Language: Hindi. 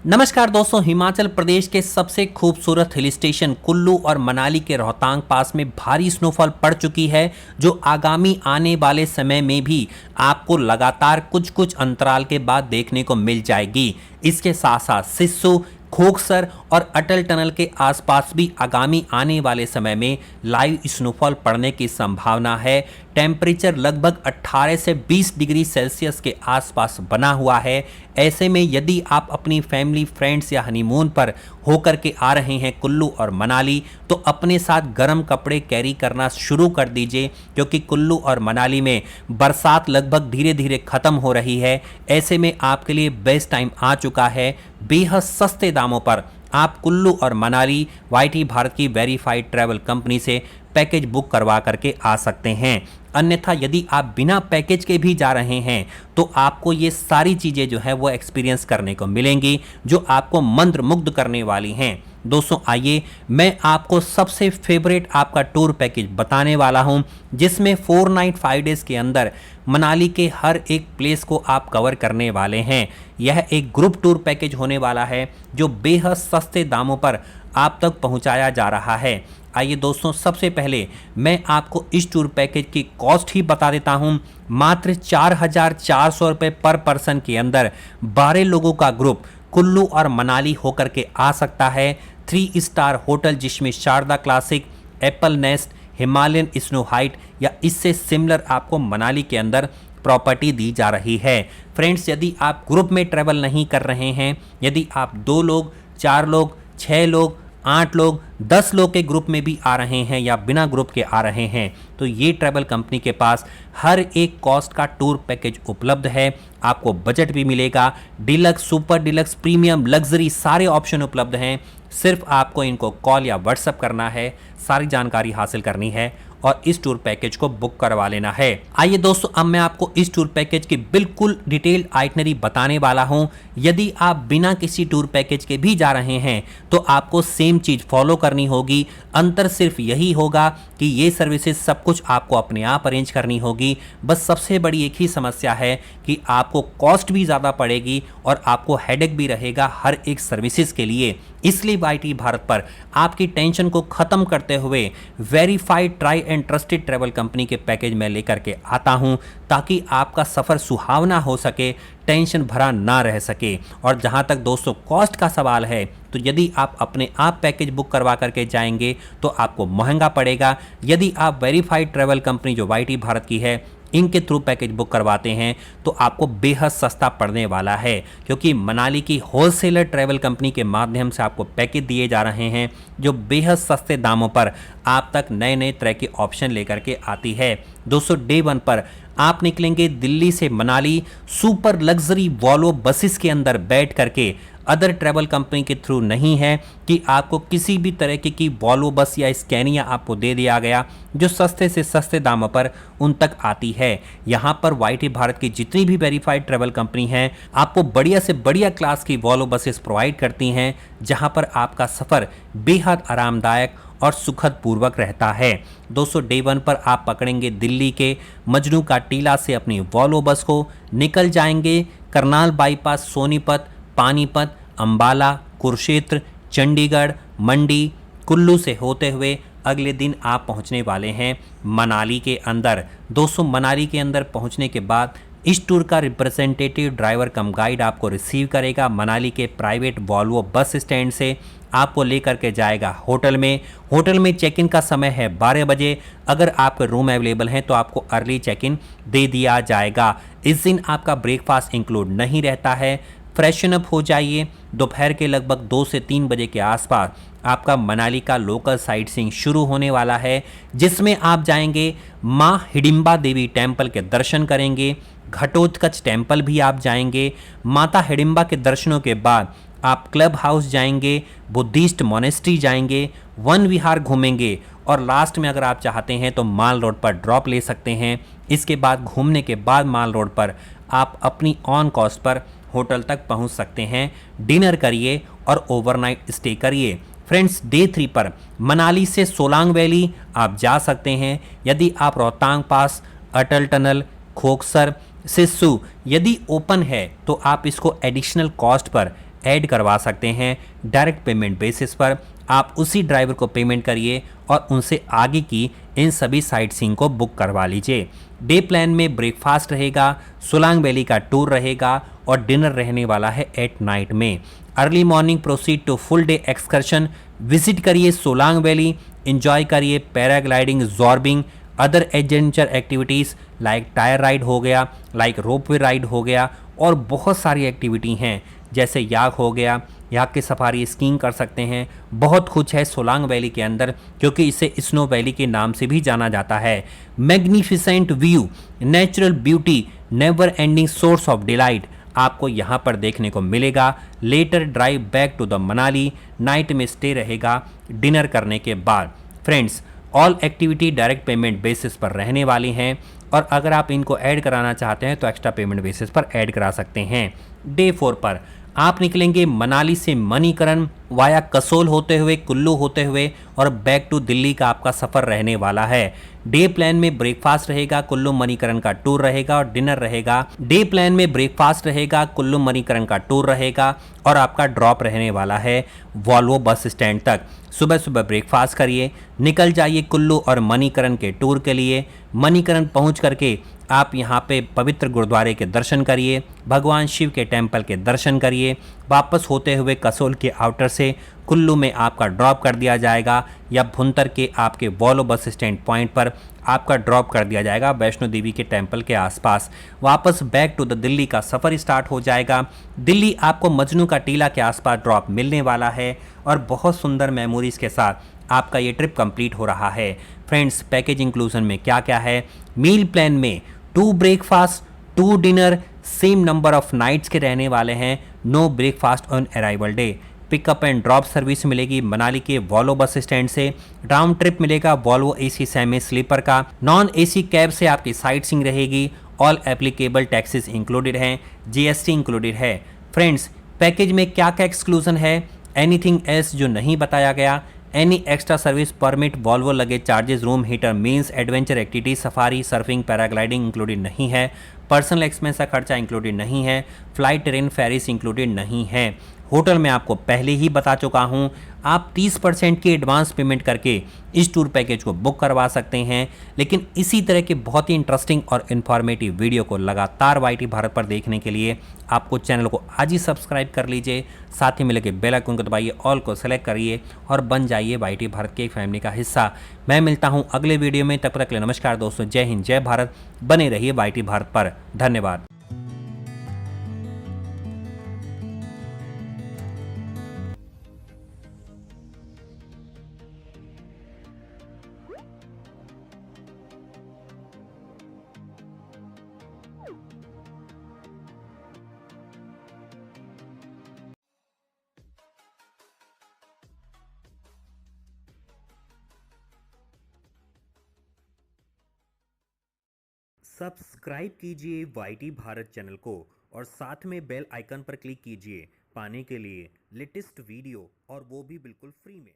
नमस्कार दोस्तों, हिमाचल प्रदेश के सबसे खूबसूरत हिल स्टेशन कुल्लू और मनाली के रोहतांग पास में भारी स्नोफॉल पड़ चुकी है, जो आगामी आने वाले समय में भी आपको लगातार कुछ कुछ अंतराल के बाद देखने को मिल जाएगी। इसके साथ साथ सिस्सू, खोखसर और अटल टनल के आसपास भी आगामी आने वाले समय में लाइव स्नोफॉल पड़ने की संभावना है। टेम्परेचर लगभग 18 से 20 डिग्री सेल्सियस के आसपास बना हुआ है। ऐसे में यदि आप अपनी फैमिली, फ्रेंड्स या हनीमून पर होकर के आ रहे हैं कुल्लू और मनाली, तो अपने साथ गर्म कपड़े कैरी करना शुरू कर दीजिए, क्योंकि कुल्लू और मनाली में बरसात लगभग धीरे धीरे ख़त्म हो रही है। ऐसे में आपके लिए बेस्ट टाइम आ चुका है। बेहद सस्ते दामों पर आप कुल्लू और मनाली वाईटी भारत की वेरीफाइड ट्रैवल कंपनी से पैकेज बुक करवा करके आ सकते हैं। अन्यथा यदि आप बिना पैकेज के भी जा रहे हैं तो आपको ये सारी चीज़ें जो है वो एक्सपीरियंस करने को मिलेंगी, जो आपको मंत्रमुग्ध करने वाली हैं। दोस्तों आइए मैं आपको सबसे फेवरेट आपका टूर पैकेज बताने वाला हूं, जिसमें 4 नाइट 5 डेज़ के अंदर मनाली के हर एक प्लेस को आप कवर करने वाले हैं। यह एक ग्रुप टूर पैकेज होने वाला है, जो बेहद सस्ते दामों पर आप तक पहुंचाया जा रहा है। आइए दोस्तों, सबसे पहले मैं आपको इस टूर पैकेज की कॉस्ट ही बता देता हूं। मात्र 4,400 रुपये पर पर्सन के अंदर 12 लोगों का ग्रुप कुल्लू और मनाली होकर के आ सकता है। 3 स्टार होटल, जिसमें Sharda classic, apple nest, Himalayan snow height या इससे सिमिलर आपको मनाली के अंदर प्रॉपर्टी दी जा रही है। फ्रेंड्स, यदि आप ग्रुप में ट्रैवल नहीं कर रहे हैं, यदि आप 2 लोग, 4 लोग, 6 लोग, 8 लोग, 10 लोग के ग्रुप में भी आ रहे हैं या बिना ग्रुप के आ रहे हैं, तो ये ट्रैवल कंपनी के पास हर एक कॉस्ट का टूर पैकेज उपलब्ध है। आपको बजट भी मिलेगा, deluxe, super deluxe, premium, luxury सारे ऑप्शन उपलब्ध हैं। सिर्फ आपको इनको कॉल या व्हाट्सएप करना है, सारी जानकारी हासिल करनी है और इस टूर पैकेज को बुक करवा लेना है। आइए दोस्तों, अब मैं आपको इस टूर पैकेज की बिल्कुल डिटेल्ड आइटनरी बताने वाला हूं। यदि आप बिना किसी टूर पैकेज के भी जा रहे हैं तो आपको सेम चीज़ फॉलो करनी होगी। अंतर सिर्फ यही होगा कि ये सर्विसेज सब कुछ आपको अपने आप अरेंज करनी होगी। बस सबसे बड़ी एक ही समस्या है कि आपको कॉस्ट भी ज़्यादा पड़ेगी और आपको हेडेक भी रहेगा हर एक सर्विसेज के लिए। इसलिए वाईटी भारत पर आपकी टेंशन को ख़त्म करते हुए verified, try and trusted travel company के पैकेज में लेकर के आता हूं, ताकि आपका सफ़र सुहावना हो सके, टेंशन भरा ना रह सके। और जहां तक दोस्तों कॉस्ट का सवाल है, तो यदि आप अपने आप पैकेज बुक करवा करके जाएंगे तो आपको महंगा पड़ेगा। यदि आप वेरीफाइड ट्रैवल कंपनी जो वाईटी भारत की है, इनके थ्रू पैकेज बुक करवाते हैं तो आपको बेहद सस्ता पड़ने वाला है, क्योंकि मनाली की होलसेलर ट्रैवल कंपनी के माध्यम से आपको पैकेज दिए जा रहे हैं, जो बेहद सस्ते दामों पर आप तक नए नए तरह के ऑप्शन लेकर के आती है। दोस्तों, डे 1 पर आप निकलेंगे दिल्ली से Manali super luxury Volvo buses के अंदर बैठ करके। अदर ट्रैवल कंपनी के थ्रू नहीं है कि आपको किसी भी तरह की वॉल्वो बस या स्कैनिया आपको दे दिया गया जो सस्ते से सस्ते दामों पर उन तक आती है। यहाँ पर वाईटी भारत की जितनी भी वेरीफाइड ट्रैवल कंपनी हैं, आपको बढ़िया से बढ़िया क्लास की वॉल्वो बसेस प्रोवाइड करती हैं, जहाँ पर आपका सफ़र बेहद आरामदायक और सुखद पूर्वक रहता है। दोस्तों, डे 1 पर आप पकड़ेंगे दिल्ली के मजनू का टीला से अपनी वॉल्वो बस को, निकल जाएंगे करनाल बाईपास, सोनीपत, पानीपत, अंबाला, कुरुक्षेत्र, चंडीगढ़, मंडी, कुल्लू से होते हुए अगले दिन आप पहुंचने वाले हैं मनाली के अंदर। दोस्तों, मनाली के अंदर पहुंचने के बाद इस टूर का रिप्रेजेंटेटिव ड्राइवर कम गाइड आपको रिसीव करेगा मनाली के प्राइवेट वॉल्वो बस स्टैंड से, आपको लेकर के जाएगा होटल में। होटल में चेक इन का समय है 12 बजे। अगर आपके रूम अवेलेबल हैं तो आपको अर्ली चेक इन दे दिया जाएगा। इस दिन आपका ब्रेकफास्ट इंक्लूड नहीं रहता है। फ्रेशन अप हो जाइए। दोपहर के लगभग 2 से 3 बजे के आसपास आपका मनाली का लोकल साइट सीइंग शुरू होने वाला है, जिसमें आप जाएंगे माँ हिडिंबा देवी टेम्पल के दर्शन करेंगे, घटोत्कच टेम्पल भी आप जाएंगे। माता हिडिंबा के दर्शनों के बाद आप क्लब हाउस जाएंगे, बुद्धिस्ट मोनेस्ट्री जाएंगे, वन विहार घूमेंगे और लास्ट में अगर आप चाहते हैं तो माल रोड पर ड्रॉप ले सकते हैं। इसके बाद घूमने के बाद माल रोड पर आप अपनी ऑन कॉस्ट पर होटल तक पहुंच सकते हैं। डिनर करिए और ओवरनाइट स्टे करिए। फ्रेंड्स, डे 3 पर मनाली से सोलांग वैली आप जा सकते हैं। यदि आप रोहतांग पास, अटल टनल, खोखसर, सिस्सू यदि ओपन है तो आप इसको एडिशनल कॉस्ट पर ऐड करवा सकते हैं डायरेक्ट पेमेंट बेसिस पर। आप उसी ड्राइवर को पेमेंट करिए और उनसे आगे की इन सभी साइट सीइंग को बुक करवा लीजिए। डे प्लान में ब्रेकफास्ट रहेगा, सोलांग वैली का टूर रहेगा और डिनर रहने वाला है एट नाइट में। Early morning proceed to full day excursion, visit करिए सोलांग वैली, एंजॉय करिए paragliding, zorbing, other adventure activities like tyre ride हो गया, लाइक रोपवे राइड हो गया और बहुत सारी एक्टिविटी हैं जैसे याक हो गया, याक की सफारी, स्कीइंग कर सकते हैं। बहुत कुछ है सोलांग वैली के अंदर क्योंकि इसे स्नो वैली के नाम से भी जाना जाता है। Magnificent view, natural beauty, never ending source of delight आपको यहाँ पर देखने को मिलेगा। Later drive back to the Manali, night में स्टे रहेगा डिनर करने के बाद। Friends, all activity direct payment basis पर रहने वाली हैं और अगर आप इनको ऐड कराना चाहते हैं तो एक्स्ट्रा पेमेंट बेसिस पर ऐड करा सकते हैं। डे 4 पर आप निकलेंगे मनाली से मणिकरण वाया कसोल होते हुए, कुल्लू होते हुए और बैक टू दिल्ली का आपका सफ़र रहने वाला है। डे प्लान में ब्रेकफास्ट रहेगा, कुल्लू मणिकरण का टूर रहेगा और डिनर रहेगा। डे प्लान में ब्रेकफास्ट रहेगा, कुल्लू मणिकरण का टूर रहेगा और आपका ड्रॉप रहने वाला है वॉल्वो बस स्टैंड तक। सुबह सुबह ब्रेकफास्ट करिए, निकल जाइए कुल्लू और मणिकरण के टूर के लिए। मणिकरण पहुंच करके आप यहाँ पे पवित्र गुरुद्वारे के दर्शन करिए, भगवान शिव के टेम्पल के दर्शन करिए। वापस होते हुए कसोल के आउटर से कुल्लू में आपका ड्रॉप कर दिया जाएगा या भुंतर के आपके वॉल्वो बस स्टैंड पॉइंट पर आपका ड्रॉप कर दिया जाएगा वैष्णो देवी के टेम्पल के आसपास। वापस बैक टू द दिल्ली का सफ़र स्टार्ट हो जाएगा। दिल्ली आपको मजनू का टीला के आसपास ड्रॉप मिलने वाला है और बहुत सुंदर मेमोरीज़ के साथ आपका ये ट्रिप कंप्लीट हो रहा है। फ्रेंड्स, पैकेज इंक्लूजन में क्या क्या है? मील प्लान में 2 breakfast, 2 dinner, same number of nights के रहने वाले हैं। No breakfast on arrival day. Pickup and drop service मिलेगी मनाली के वॉल्वो बस स्टैंड से। राउंड ट्रिप मिलेगा वॉल्वो एसी सेमी स्लीपर का। नॉन एसी कैब से आपकी साइट सीइंग रहेगी। ऑल एप्लीकेबल टैक्सेस इंक्लूडेड हैं, जीएसटी इंक्लूडेड है। फ्रेंड्स, पैकेज में क्या क्या एक्सक्लूजन है, एनीथिंग एल्स जो नहीं बताया गया, any extra service permit, Volvo luggage charges, room heater, meals, adventure activities, safari, surfing, paragliding included नहीं है। पर्सनल एक्सपेंस का खर्चा इंक्लूडेड नहीं है। फ्लाइट, ट्रेन, फेरिस इंक्लूडेड नहीं है। होटल में आपको पहले ही बता चुका हूँ, आप 30% की एडवांस पेमेंट करके इस टूर पैकेज को बुक करवा सकते हैं। लेकिन इसी तरह के बहुत ही इंटरेस्टिंग और इन्फॉर्मेटिव वीडियो को लगातार वाईटी भारत पर देखने के लिए आपको चैनल को आज ही सब्सक्राइब कर लीजिए। साथ ही मिलकर बेल आइकन को दबाइए, ऑल को सेलेक्ट करिए और बन जाइए वाईटी भारत के एक फैमिली का हिस्सा। मैं मिलता हूँ अगले वीडियो में, तब तक के लिए नमस्कार दोस्तों, जय हिंद, जय भारत। बने रहिए वाईटी भारत पर। धन्यवाद। सब्सक्राइब कीजिए वाईटी भारत चैनल को और साथ में बेल आइकन पर क्लिक कीजिए पाने के लिए लेटेस्ट वीडियो, और वो भी बिल्कुल फ्री में।